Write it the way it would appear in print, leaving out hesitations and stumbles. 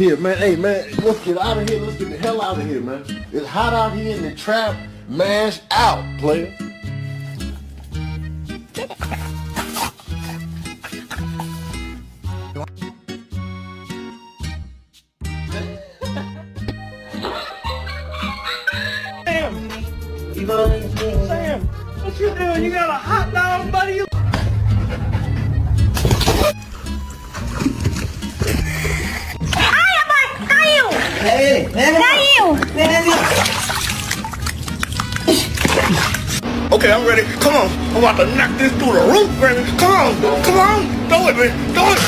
here, man. Hey, man, let's get out of here. Let's get the hell out of here, man. It's hot out here in the trap. Mash out, player. Sam, what you doing? You got a hot dog, buddy? Hey, Caiu! Okay, I'm ready. Come on. I'm about to knock this through the roof, baby. Come on. Come on. Throw it, man. Throw it.